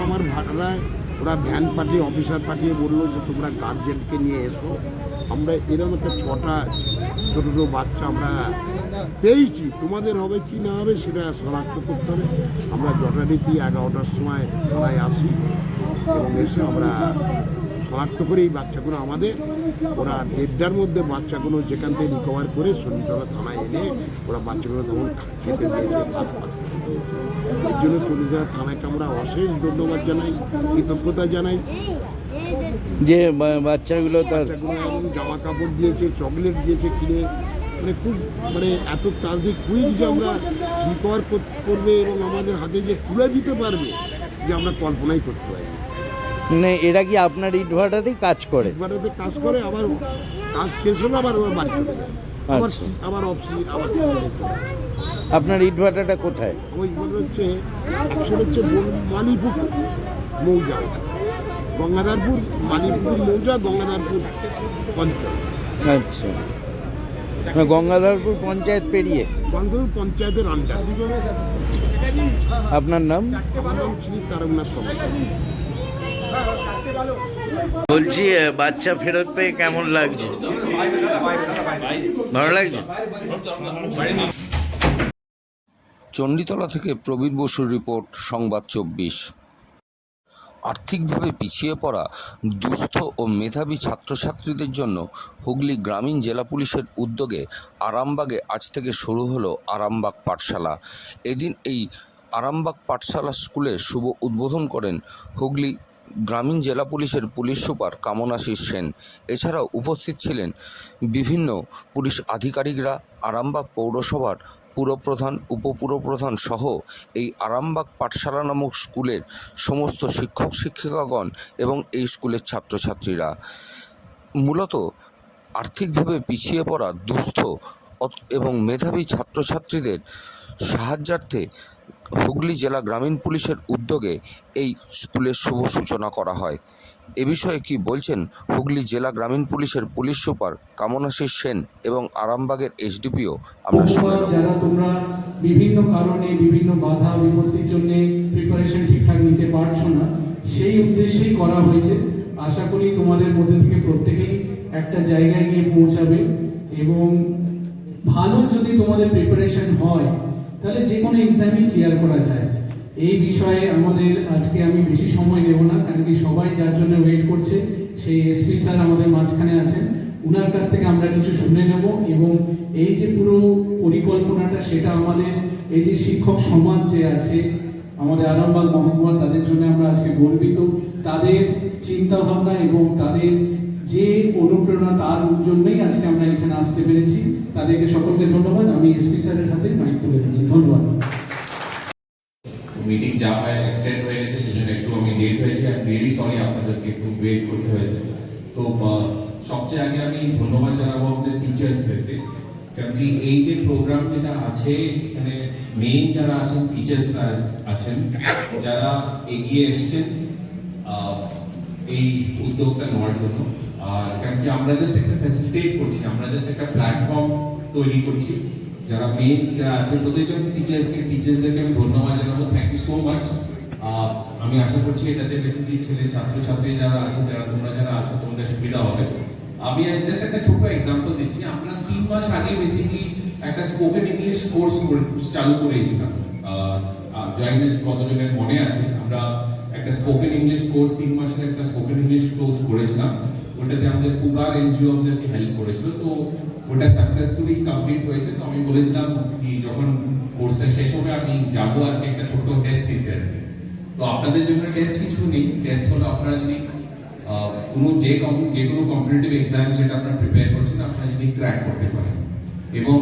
আমার ভাটায় ওরা ভ্যান পাঠিয়ে, অফিসার পাঠিয়ে বললো যে তোমরা গার্জেনকে নিয়ে এসো। আমরা এরকম একটা 6টা ছোটো ছোটো বাচ্চা আমরা পেয়েছি, তোমাদের হবে কি না হবে সেটা শনাক্ত করতে হবে। আমরা যথারীতি 11টার সময় থানায় আসি এবং এসে আমরা শনাক্ত করে এই বাচ্চাগুলো আমাদের, ওরা 1:30টার মধ্যে বাচ্চাগুলো যেখান থেকে রিকভার করে চণ্ডীতলা থানায় এনে ওরা বাচ্চাগুলো তখন খেতে দিয়েছে। এর জন্য চণ্ডীতলা থানাকে আমরা অশেষ ধন্যবাদ জানাই, কৃতজ্ঞতা জানাই যে বাচ্চাগুলো একদম জামা কাপড় দিয়েছে, চকলেট দিয়েছে কিনে, মানে খুব এত তাড়াতাড়ি কুইক যে আমরা রিকভার করবে এবং আমাদের হাতে যে তুলে দিতে পারবে যে আমরা কল্পনাই করতে পারি। মানে এরা কি আপনার ইটভাটাতেই কাজ করে? ইটভাটাতে কাজ করে, আবার কাজ শেষ হলে আবার ওরা বাড়ি চলে যায়, আবার অফিসে আবার। আপনার ইটভাটাটা কোথায়? আমার ইটভাটা হচ্ছে মালিপুকুর মৌজা, গঙ্গাধারপুর, মালিপুকুর মৌজা, গঙ্গাধারপুর অঞ্চল। আচ্ছা, গঙ্গাধারপুর পঞ্চায়েত পেরিয়ে? গঙ্গাধারপুর পঞ্চায়েতের আন্ডার। আপনার নাম? আমার নাম শ্রী তারকনাথ কর্মকার। বলছি বাচ্চা ফেরত পেয়ে কেমন লাগছে? ভালো লাগছে? চণ্ডীতলা থেকে প্রবীর বসুর রিপোর্ট, সংবাদ 24। আর্থিকভাবে পিছিয়ে পড়া দুস্থ ও মেধাবী ছাত্রছাত্রীদের জন্য হুগলি গ্রামীণ জেলা পুলিশের উদ্যোগে আরামবাগে আজ থেকে শুরু হলো আরামবাগ পাঠশালা। এদিন এই আরামবাগ পাঠশালা স্কুলে শুভ উদ্বোধন করেন হুগলি গ্রামীণ জেলা পুলিশের পুলিশ সুপার কামনাশিস সেন। এছাড়াও উপস্থিত ছিলেন বিভিন্ন পুলিশ আধিকারিকরা, আরামবাগ পৌরসভার পুরপ্রধান, উপপুরপ্রধান সহ এই আরামবাগ পাঠশালা নামক স্কুলের সমস্ত শিক্ষক শিক্ষিকাগণ এবং এই স্কুলের ছাত্রছাত্রীরা। মূলত আর্থিকভাবে পিছিয়ে পড়া দুস্থ এবং মেধাবী ছাত্রছাত্রীদের সাহায্যার্থে হুগলি জেলা গ্রামীণ পুলিশের উদ্যোগে এই স্কুলের শুভ সূচনা করা হয়। এ বিষয়ে কি বলছেন হুগলি জেলা গ্রামীণ পুলিশের পুলিশ সুপার কামনাশিস সেন এবং আরামবাগের এসডিপিও, আমরা শুনে নেব। যারা তোমরা বিভিন্ন কারণে, বিভিন্ন বাধা বিপত্তির জন্য প্রিপারেশন ঠিকঠাক নিতে পারছো না, সেই উদ্দেশ্যেই করা হয়েছে। আশা করি তোমাদের মধ্যে থেকে প্রত্যেকেই একটা জায়গায় গিয়ে পৌঁছাবে এবং ভালো যদি তোমাদের প্রিপারেশন হয় তাহলে যে কোনো এক্সামই ক্লিয়ার করা যায়। এই বিষয়ে আমাদের আজকে আমি বেশি সময় নেব না, কারণ কি সবাই যার জন্য ওয়েট করছে সেই এসপি স্যার আমাদের মাঝখানে আছেন। উনার কাছ থেকে আমরা কিছু শুনে নেব এবং এই যে পুরো পরিকল্পনাটা সেটা আমাদের এই যে শিক্ষক সমাজ যে আছে আমাদের আরামবাগ মহকুমা, তাদের জন্য আমরা আজকে গর্বিত। তাদের চিন্তা ভাবনা এবং তাদের যে অনুপ্রেরণা, তার জন্যই আজকে আমরা এখানে আসতে পেরেছি। তাদেরকে সকলকে ধন্যবাদ। আমি এসপি স্যারের হাতে মাইক তুলে দিচ্ছি। ধন্যবাদ। মিটিং যা হয় এক্সটেন্ড হয়ে গেছে, সেজন্য একটু আমি লেট হয়েছে। আই এম রিয়েলি সরি, আপনাদেরকে একটু ওয়েট করতে হয়েছে। তো সবচেয়ে আগে আমি ধন্যবাদ জানাবো আমাদের টিচার্সদেরকে, কারণ কি এই যে প্রোগ্রাম যেটা আছে এখানে মেইন যারা আছেন টিচার্সরা আছেন, যারা এগিয়ে এসছেন এই উদ্যোগটা নেওয়ার জন্য। আর কারণ কি আমরা জাস্ট একটা ফ্যাসিলিটেট করছি, আমরা জাস্ট একটা প্ল্যাটফর্ম তৈরি করছি। যারা মেইন যারা আছেন তোদের জন্য টিচার্সদেরকে আমি ধন্যবাদ জানাবো। Thank you so much. আমি আশা করছি এটাতে বেসিক্যালি ছেলে ছাত্রছাত্রী যারা আছে, যারা তোমরা যারা আছো, তোমাদের সুবিধা হবে। আমি জাস্ট একটা ছোট এক্সাম্পল দিচ্ছি। আমরা 3 মাস আগে বেসিক্যালি একটা স্পোকেন ইংলিশ কোর্স চালু করেছিলাম। জয়েন্ট কতজনের মনে আছে? আমরা একটা স্পোকেন ইংলিশ কোর্স 3 মাসের একটা স্পোকেন ইংলিশ কোর্স করেছিলাম। ওটাতে আমাদের পুকার এনজিও আমাদেরকে হেল্প করেছিল। তো ওটা সাকসেসফুলি কমপ্লিট হয়েছে। তো আমি বলেছিলাম কি যখন কোর্সটা শেষ হবে আমি যাবো আর কি একটা ছোট টেস্ট দিতে আর কি। তো আপনাদের জন্য টেস্ট কিছু নেই। টেস্ট হলো আপনারা যদি যে কোনো কম্পিটিটিভ এক্সাম যেটা আপনারা প্রিপেয়ার করছেন, আপনারা যদি ক্র্যাক করতে পারেন। এবং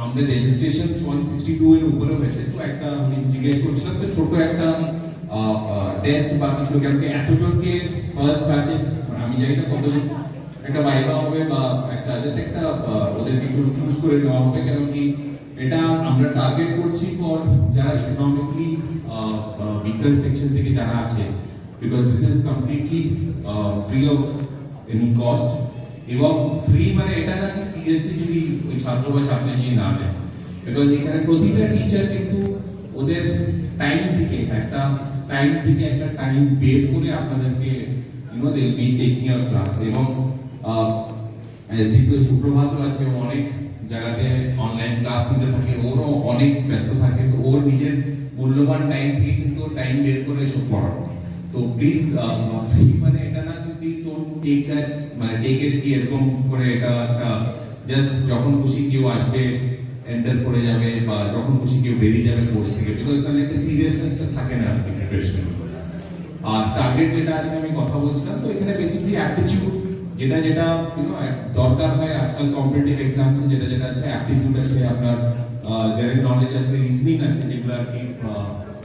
আমাদের রেজিস্ট্রেশন 162 এর উপরে হয়েছে। তো একটা আমি জিজ্ঞেস করছিলাম, তো ছোট একটা টেস্ট বা কিছু, কেন কি এতজনকে ফার্স্ট ব্যাচে আমি জানি না কতজন একটা ভাইবা হবে বা একটা জাস্ট একটা ওদেরকে একটু চুজ করে নেওয়া হবে, কেন কি এটা আমরা টার্গেট করছি ফর যারা ইকোনমিক্যালি উইকার সেকশন থেকে যারা আছে, because this is completely free of any cost. এবং ফ্রি মানে এটা না কি সিরিয়াসলি যদি ওই ছাত্র বা ছাত্রী যদি না নেয়, বিকজ এখানে প্রতিটা টিচার কিন্তু ওদের টাইম থেকে একটা টাইম বের করে আপনাদেরকে they will be taking our class. এবং এসডিপিও সুপ্রভাত আছে, অনেক জায়গাতে অনলাইন ক্লাস নিতে থাকে, ওরও অনেক ব্যস্ত থাকে। তো ওর নিজের মূল্যবান টাইম থেকে কিন্তু টাইম বের করে এসব পড়ানো। তো প্লিজ ফ্রি মানে এটা না কি প্লিজ ডোন্ট টেক দ্যাট, মানে টেক ইট কি এরকম করে এটা জাস্ট যখন খুশি কেউ আসবে এন্টার করে যাবে বা যখন খুশি কেউ বেরিয়ে যাবে কোর্স থেকে, বিকজ তাহলে একটা সিরিয়াসনেসটা থাকে না আর কি প্রিপারেশন। আর টার্গেট যেটা আছে আমি কথা বলছিলাম, তো এখানে বেসিক্যালি অ্যাপটিটিউড যেটা দরকার হয় আজকাল কম্পিটিটিভ এক্সামসে, যেটা আছে অ্যাপটিটিউড আছে, আপনার জেনারেল নলেজ আছে, রিজনিং আছে, যেগুলো আর কি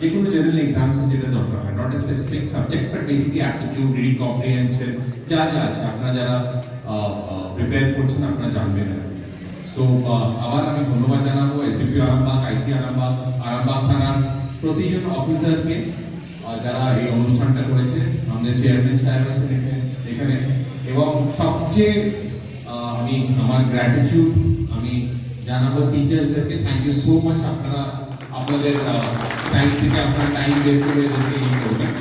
যে কোনো জেনারেল এক্সামসে যেটা দরকার হয়, not a specific subject but basically aptitude, reading comprehension যা আছে আপনারা যারা প্রিপেয়ার করছেন আপনারা জানবেন। সো আবার আমি ধন্যবাদ জানাবো এসডিপিও আরামবাগ, আইসি আরামবাগ, আরামবাগ থানার প্রতিজন অফিসারকে যারা এই অনুষ্ঠানটা করেছে, আমাদের চেয়ারম্যান সাহেব আছেন এখানে। এবং সবচেয়ে আমি আমার গ্র্যাটিটিউড আমি জানাবো টিচার্সদেরকে। Thank you so much. আপনারা আপনাদের টাইম থেকে আপনারা টাইম বের করে এদেরকে এই করবেন।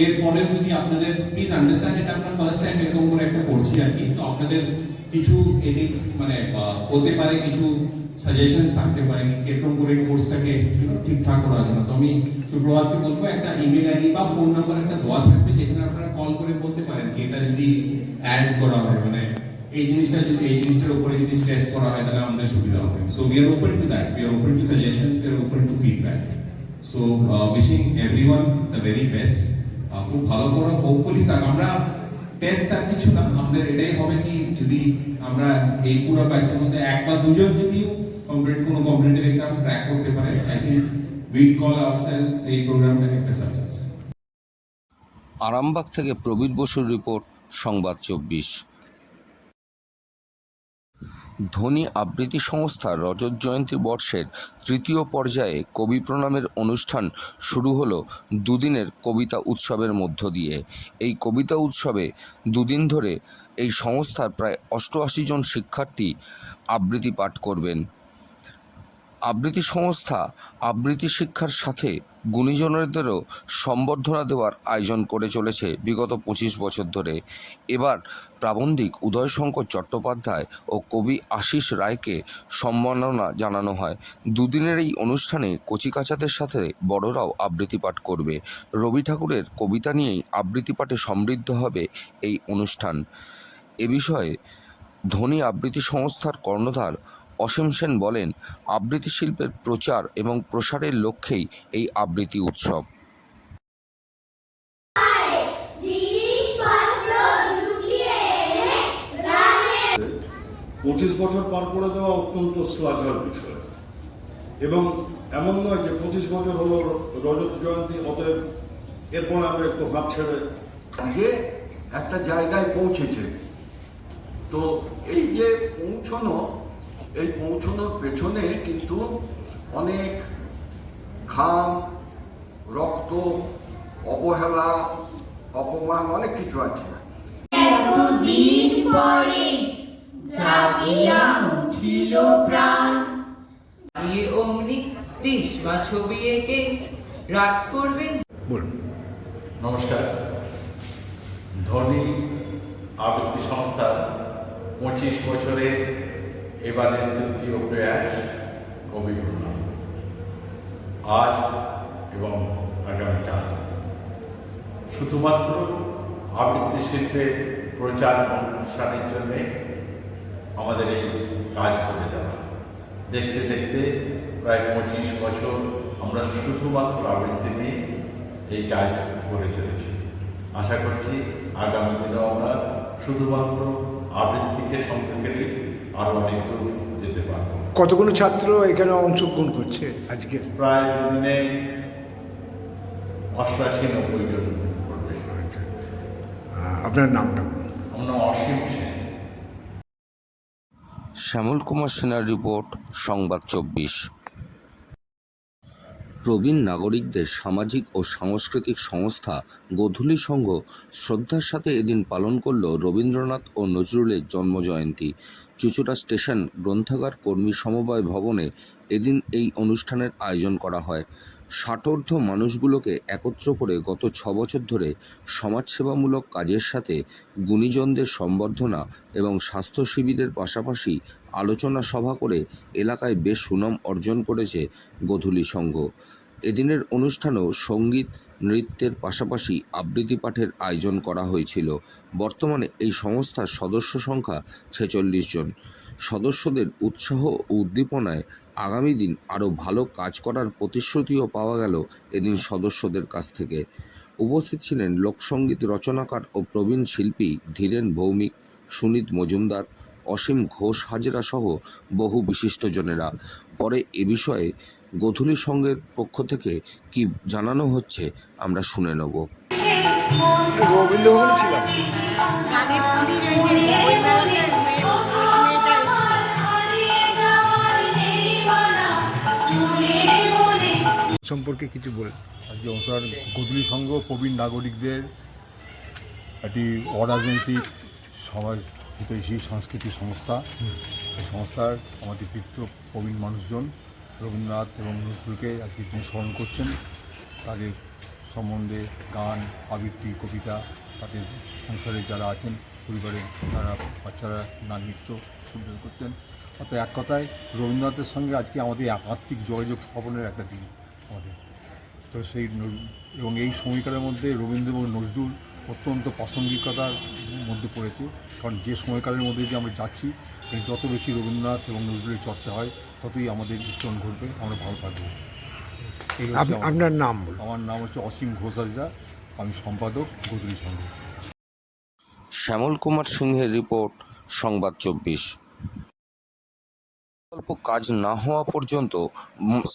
এরপরে যদি আপনাদের প্লিজ আন্ডারস্ট্যান্ড, এটা আমরা ফার্স্ট টাইম এরকম করে একটা করছি আর কি। তো আপনাদের কিছু এদিক মানে হতে পারে, কিছু সাজেশনস থাকতে পারে কিরকম করে কোর্সটাকে ঠিকঠাক করার জন্য। তো আমি সুপ্রভাতকে বলবো একটা ইমেল আইডি বা ফোন নাম্বার একটা দেওয়া থাকবে, যেখানে আপনারা কল করে বলতে পারেন কি এটা যদি অ্যাড করা হয়, মানে এই জিনিসটার উপরে যদি স্ট্রেস করা হয় তাহলে আমাদের সুবিধা হবে। So we are open to that, we are open to suggestions, we are open to feedback. So wishing everyone the very best. খুব ভালো করে হোপফুলি স্যার আমরা টেস্ট আর কিছু না, আমাদের এটাই হবে কি যদি আমরা এই পুরো ব্যাচের মধ্যে এক বা দুজন যদি কোনো কম্পিটিটিভ এক্সাম ক্র্যাক করতে পারে, I think will call ourselves এই প্রোগ্রামটা একটা সাকসেস। আরামবাগ থেকে প্রবীর বসুর রিপোর্ট, সংবাদ 24। ধ্বনি আবৃত্তি সংস্থার রজত জয়ন্তী বর্ষের তৃতীয় পর্যায়ে কবি প্রণামের অনুষ্ঠান শুরু হলো দুদিনের কবিতা উৎসবের মধ্য দিয়ে। এই কবিতা উৎসবে দুদিন ধরে এই সংস্থার প্রায় 88 জন শিক্ষার্থী আবৃত্তি পাঠ করবেন। আবৃত্তি সংস্থা আবৃত্তি শিক্ষার সাথে গুণীজনদেরও সম্বর্ধনা দেওয়ার আয়োজন করে চলেছে বিগত 25 বছর ধরে। এবার প্রাবন্ধিক উদয়শঙ্কর চট্টোপাধ্যায় ও কবি আশিস রায়কে সম্মাননা জানানো হয়। দুদিনের এই অনুষ্ঠানে কচিকাচাদের সাথে বড়রাও আবৃত্তি পাঠ করবে। রবি ঠাকুরের কবিতা নিয়েই আবৃত্তি পাঠে সমৃদ্ধ হবে এই অনুষ্ঠান। এ বিষয়ে ধ্বনি আবৃত্তি সংস্থার কর্ণধার অসীম সেন বলেন, আবৃত্তি শিল্পের প্রচার এবং প্রসারের লক্ষ্যেই এই আবৃত্তি উৎসব। 25 বছর পার করে দেওয়া অত্যন্ত শ্লাঘার বিষয়, এবং এমন নয় যে 25 বছর হলো রজত জয়ন্তী, অতএব এরপর আমরা একটু হাত ছেড়ে আজকে একটা জায়গায় পৌঁছেছে। তো এই যে পৌঁছানোর পেছনে কিন্তু অনেক ঘাম, রক্ত, অবহেলা, অপমান, অনেক কিছু আছে। এতদিন পরে জাগিয়া উঠিল প্রাণ, অমনি দেশ বা ছবি এঁকে রাগ করবেন। বলুন। নমস্কার। ধ্বনি আবৃত্তি সংস্থার 25 বছরের এবারের দ্বিতীয় প্রয়াস কবি প্রণাম। আজ এবং আগামীকাল শুধুমাত্র আবৃত্তি শিল্পের প্রচার এবং প্রসারের জন্যে আমাদের এই কাজ করে যাওয়া। দেখতে দেখতে প্রায় 25 বছর আমরা শুধুমাত্র আবৃত্তি নিয়ে এই কাজ করে চলেছি। আশা করছি আগামী দিনেও আমরা শুধুমাত্র আবৃত্তিকে সঙ্গে করে আরও অনেক দূর যেতে পারব। কতগুলো ছাত্র এখানে অংশগ্রহণ করছে আজকে? প্রায় দিনে 88-90 জন করবে। আপনার নামটা? আমার নাম অসীম সেন। শ্যামল কুমার সিনহার রিপোর্ট, সংবাদ 24। প্রবীণ নাগরিকদের সামাজিক ও সাংস্কৃতিক সংস্থা গোধূলি সংঘ শ্রদ্ধার সাথে এদিন পালন করল রবীন্দ্রনাথ ও নজরুলের জন্মজয়ন্তী। চুঁচুড়া স্টেশন গ্রন্থাগার কর্মী সমবায় ভবনে এদিন এই অনুষ্ঠানের আয়োজন করা হয়। ষাটোর্ধ্ব মানুষগুলোকে একত্র করে গত 6 বছর ধরে সমাজসেবামূলক কাজের সাথে গুণীজনদের সম্বর্ধনা এবং স্বাস্থ্য শিবিরের পাশাপাশি আলোচনা সভা করে এলাকায় বেশ সুনাম অর্জন করেছে গোধূলি সংঘ। এদিনের অনুষ্ঠানেও সঙ্গীত নৃত্যের পাশাপাশি আবৃত্তি পাঠের আয়োজন করা হয়েছিল। বর্তমানে এই সংস্থার সদস্য সংখ্যা 46 জন। সদস্যদের উৎসাহ ও উদ্দীপনায় আগামী দিন আরও ভালো কাজ করার প্রতিশ্রুতিও পাওয়া গেল এদিন সদস্যদের কাছ থেকে। উপস্থিত ছিলেন লোকসঙ্গীত রচনাকার ও প্রবীণ শিল্পী ধীরেন ভৌমিক, সুনীত মজুমদার, অসীম ঘোষ হাজরা সহ বহু বিশিষ্টজনেরা। পরে এ বিষয়ে গোধূলি সংঘের পক্ষ থেকে কি জানানো হচ্ছে আমরা শুনে নেব। সম্পর্কে কিছু বলে। আজকে অনুষ্ঠান গোধূলি সংঘ প্রবীণ নাগরিকদের একটি অরাজনৈতিক সমাজ হিতৈষী সাংস্কৃতিক সংস্থা। এই সংস্থার আমাদের পিতৃ প্রবীণ মানুষজন রবীন্দ্রনাথ এবং নজরুলকে আজকে তিনি স্মরণ করছেন। তাদের সম্বন্ধে গান, আবৃত্তি, কবিতা, তাদের সংসারে যারা আছেন পরিবারের তারা বাচ্চারা নাচ নৃত্য সুন্দর করতেন। অর্থাৎ এক কথায় রবীন্দ্রনাথের সঙ্গে আজকে আমাদের আত্মিক যোগাযোগ স্থাপনের একটা দিন আমাদের। তো সেই এবং এই সময়কালের মধ্যে রবীন্দ্র এবং নজরুল অত্যন্ত প্রাসঙ্গিকতার মধ্যে পড়েছে, কারণ যে সময়কালের মধ্যে যে আমরা যাচ্ছি যত বেশি রবীন্দ্রনাথ এবং নজরুলের চর্চা হয় ততই আমাদের উত্তরণ ঘটবে, আমরা ভালো থাকবো। আপনার নাম? আমার নাম হচ্ছে অসীম ঘোষ হাজরা, আমি সম্পাদক গোধূলি সংঘ। শ্যামল কুমার সিংহের রিপোর্ট, সংবাদ 24। বিকল্প কাজ না হওয়া পর্যন্ত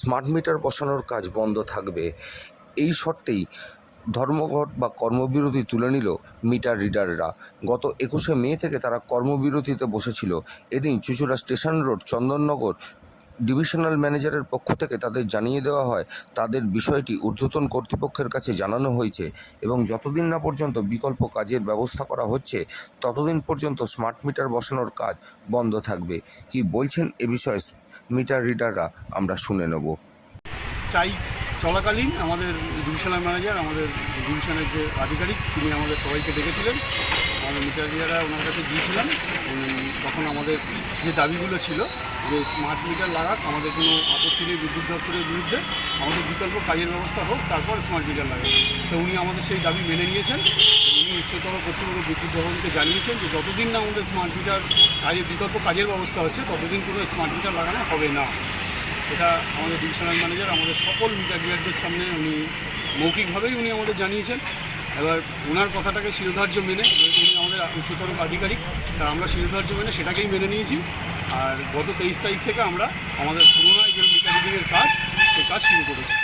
স্মার্ট মিটার বসানোর কাজ বন্ধ থাকবে। এই শর্তেই ধর্মঘট বা কর্মবিরতি তুলে নিল মিটার রিডাররা। গত 21শে মে থেকে তারা কর্মবিরতিতে বসেছিল। এদিন চুঁচুড়া স্টেশন রোড চন্দননগর ডিভিশনাল ম্যানেজারের পক্ষ থেকে তাদের জানিয়ে দেওয়া হয় তাদের বিষয়টি ঊর্ধ্বতন কর্তৃপক্ষের কাছে জানানো হয়েছে এবং যতদিন না পর্যন্ত বিকল্প কাজের ব্যবস্থা করা হচ্ছে ততদিন পর্যন্ত স্মার্ট মিটার বসানোর কাজ বন্ধ থাকবে। কি বলছেন এ বিষয়ে মিটার রিডাররা আমরা শুনে নেব। স্ট্রাইক চলাকালীন আমাদের ডিভিশনাল ম্যানেজার, আমাদের ডিভিশনের যে আধিকারিক, তিনি আমাদের সবাইকে ডেকেছিলেন। আমাদের মিটার রিডাররা ওনার কাছে গিয়েছিলাম। তখন আমাদের যে দাবিগুলো ছিল যে স্মার্ট মিটার লাগাক, আমাদের কোনো আপত্তি নেই বিদ্যুৎ দপ্তরের বিরুদ্ধে, আমাদের বিকল্প কাজের ব্যবস্থা হোক, তারপর স্মার্ট মিটার লাগাক। তো উনি আমাদের সেই দাবি মেনে নিয়েছেন। উনি উচ্চতর কর্তৃপক্ষ বিদ্যুৎ ভবনকে জানিয়েছেন যে যতদিন না আমাদের স্মার্ট মিটার বিকল্প কাজের ব্যবস্থা হচ্ছে ততদিন কোনো স্মার্ট মিটার লাগানো হবে না। এটা আমাদের ডিভিশনাল ম্যানেজার আমাদের সকল মিটার ডিলারদের সামনে উনি মৌখিকভাবেই উনি আমাদের জানিয়েছেন। এবার ওনার কথাটাকে শিরোধার্য মেনে, যেহেতু উনি আমাদের উচ্চতর আধিকারিক, তা আমরা শিরোধার্য মেনে সেটাকেই মেনে নিয়েছি। আর গত 23 তারিখ থেকে আমরা আমাদের পুরোনো যে মিটার রিডিংয়ের কাজ, সেই কাজ শুরু করেছি।